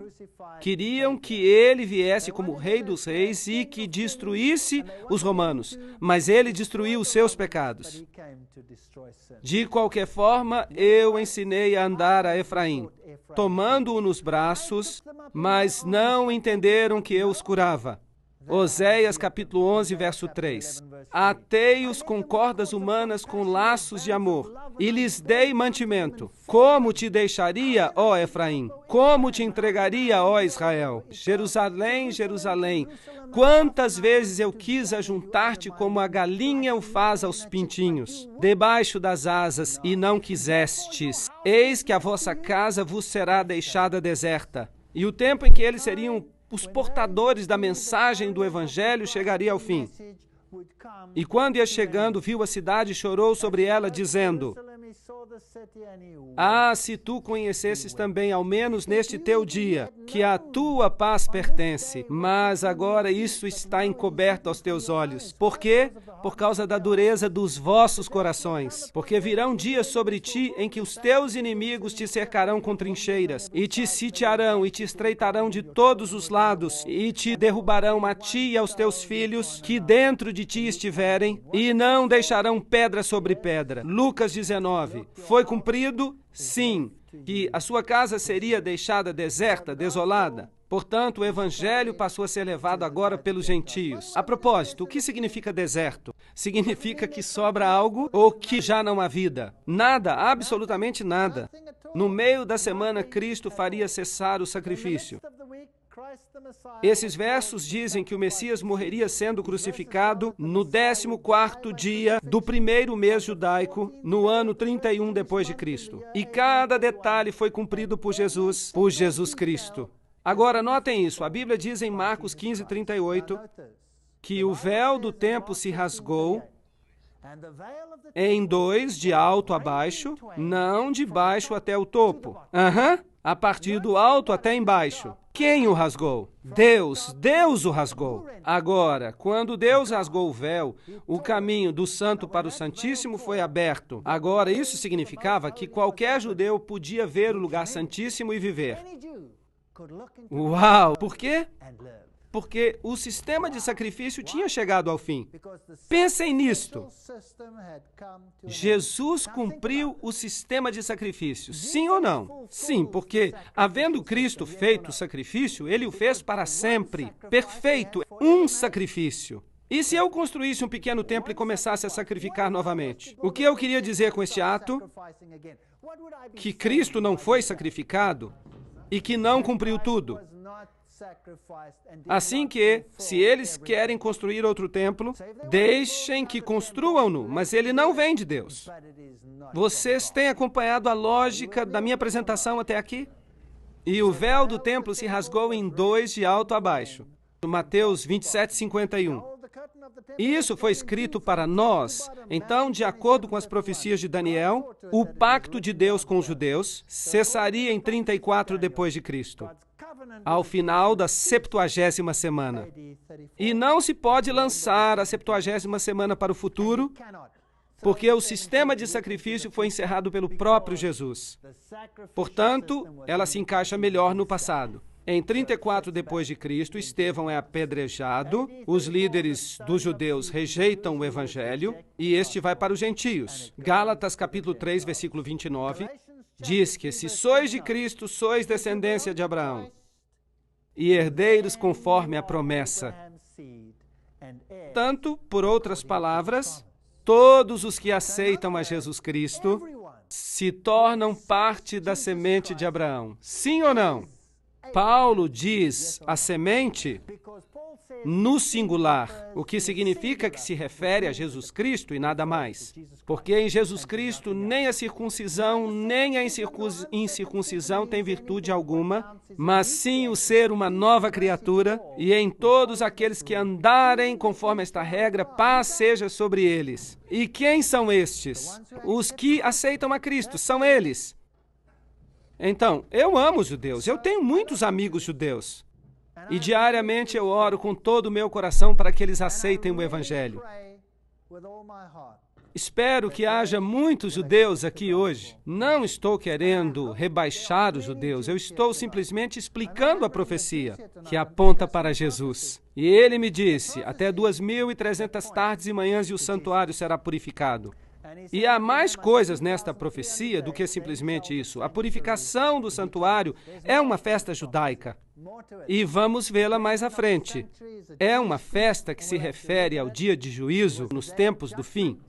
Queriam que ele viesse como rei dos reis e que destruísse os romanos, mas ele destruiu os seus pecados. De qualquer forma, eu ensinei a andar a Efraim, tomando-o nos braços, mas não entenderam que eu os curava. Oséias capítulo 11, verso 3. Atei-os com cordas humanas com laços de amor, e lhes dei mantimento. Como te deixaria, ó Efraim? Como te entregaria, ó Israel? Jerusalém, Jerusalém, quantas vezes eu quis ajuntar-te como a galinha o faz aos pintinhos, debaixo das asas, e não quisestes. Eis que a vossa casa vos será deixada deserta. E o tempo em que eles seriam os portadores da mensagem do Evangelho chegaria ao fim. E quando ia chegando, viu a cidade e chorou sobre ela, dizendo: Ah, se tu conhecesses também, ao menos neste teu dia, que a tua paz pertence, mas agora isso está encoberto aos teus olhos. Por quê? Por causa da dureza dos vossos corações. Porque virão dias sobre ti em que os teus inimigos te cercarão com trincheiras, e te sitiarão, e te estreitarão de todos os lados, e te derrubarão a ti e aos teus filhos, que dentro de ti estiverem, e não deixarão pedra sobre pedra. Lucas 19. Foi cumprido? Sim, que a sua casa seria deixada deserta, desolada. Portanto, o evangelho passou a ser levado agora pelos gentios. A propósito, o que significa deserto? Significa que sobra algo ou que já não há vida? Nada, absolutamente nada. No meio da semana, Cristo faria cessar o sacrifício. Esses versos dizem que o Messias morreria sendo crucificado no 14º dia do primeiro mês judaico, no ano 31 depois de Cristo. E cada detalhe foi cumprido por Jesus Cristo. Agora, notem isso. A Bíblia diz em Marcos 15:38 que o véu do templo se rasgou em dois, de alto a baixo, não de baixo até o topo. A partir do alto até embaixo. Quem o rasgou? Deus. Deus o rasgou. Agora, quando Deus rasgou o véu, o caminho do santo para o santíssimo foi aberto. Agora, isso significava que qualquer judeu podia ver o lugar santíssimo e viver. Uau! Por quê? Porque o sistema de sacrifício tinha chegado ao fim. Pensem nisto. Jesus cumpriu o sistema de sacrifício, sim ou não? Sim, porque, havendo Cristo feito o sacrifício, ele o fez para sempre. Perfeito, um sacrifício. E se eu construísse um pequeno templo e começasse a sacrificar novamente? O que eu queria dizer com este ato? Que Cristo não foi sacrificado e que não cumpriu tudo. Assim que, se eles querem construir outro templo, deixem que construam-no, mas ele não vem de Deus. Vocês têm acompanhado a lógica da minha apresentação até aqui? E o véu do templo se rasgou em dois, de alto a baixo. Mateus 27:51. Isso foi escrito para nós. Então, de acordo com as profecias de Daniel, o pacto de Deus com os judeus cessaria em 34 depois de Cristo, ao final da 70ª semana. E não se pode lançar a 70ª semana para o futuro, porque o sistema de sacrifício foi encerrado pelo próprio Jesus. Portanto, ela se encaixa melhor no passado. Em 34 depois de Cristo, Estevão é apedrejado, os líderes dos judeus rejeitam o evangelho e este vai para os gentios. Gálatas capítulo 3, versículo 29, diz que se sois de Cristo, sois descendência de Abraão e herdeiros conforme a promessa. Tanto, por outras palavras, todos os que aceitam a Jesus Cristo se tornam parte da semente de Abraão. Sim ou não? Paulo diz a semente no singular, o que significa que se refere a Jesus Cristo e nada mais. Porque em Jesus Cristo nem a circuncisão nem a incircuncisão tem virtude alguma, mas sim o ser uma nova criatura, e em todos aqueles que andarem conforme esta regra, paz seja sobre eles. E quem são estes? Os que aceitam a Cristo, são eles. Então, eu amo os judeus, eu tenho muitos amigos judeus. E diariamente eu oro com todo o meu coração para que eles aceitem o Evangelho. Espero que haja muitos judeus aqui hoje. Não estou querendo rebaixar os judeus, eu estou simplesmente explicando a profecia que aponta para Jesus. E ele me disse, até 2.300 tardes e manhãs e o santuário será purificado. E há mais coisas nesta profecia do que simplesmente isso. A purificação do santuário é uma festa judaica. E vamos vê-la mais à frente. É uma festa que se refere ao dia de juízo nos tempos do fim.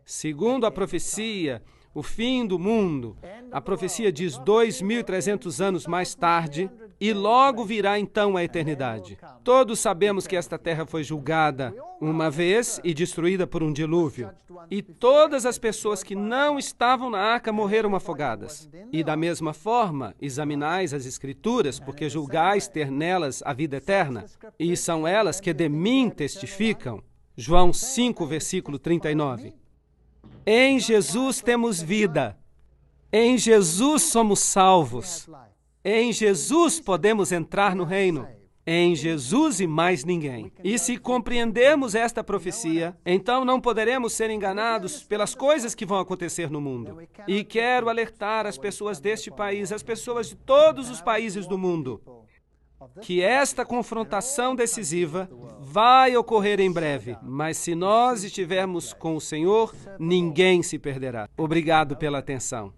Segundo a profecia, o fim do mundo, a profecia diz 2.300 anos mais tarde, e logo virá então a eternidade. Todos sabemos que esta terra foi julgada uma vez e destruída por um dilúvio. E todas as pessoas que não estavam na arca morreram afogadas. E da mesma forma, examinais as Escrituras, porque julgais ter nelas a vida eterna. E são elas que de mim testificam. João 5, versículo 39. Em Jesus temos vida. Em Jesus somos salvos. Em Jesus podemos entrar no reino. Em Jesus e mais ninguém. E se compreendermos esta profecia, então não poderemos ser enganados pelas coisas que vão acontecer no mundo. E quero alertar as pessoas deste país, as pessoas de todos os países do mundo, que esta confrontação decisiva vai ocorrer em breve. Mas se nós estivermos com o Senhor, ninguém se perderá. Obrigado pela atenção.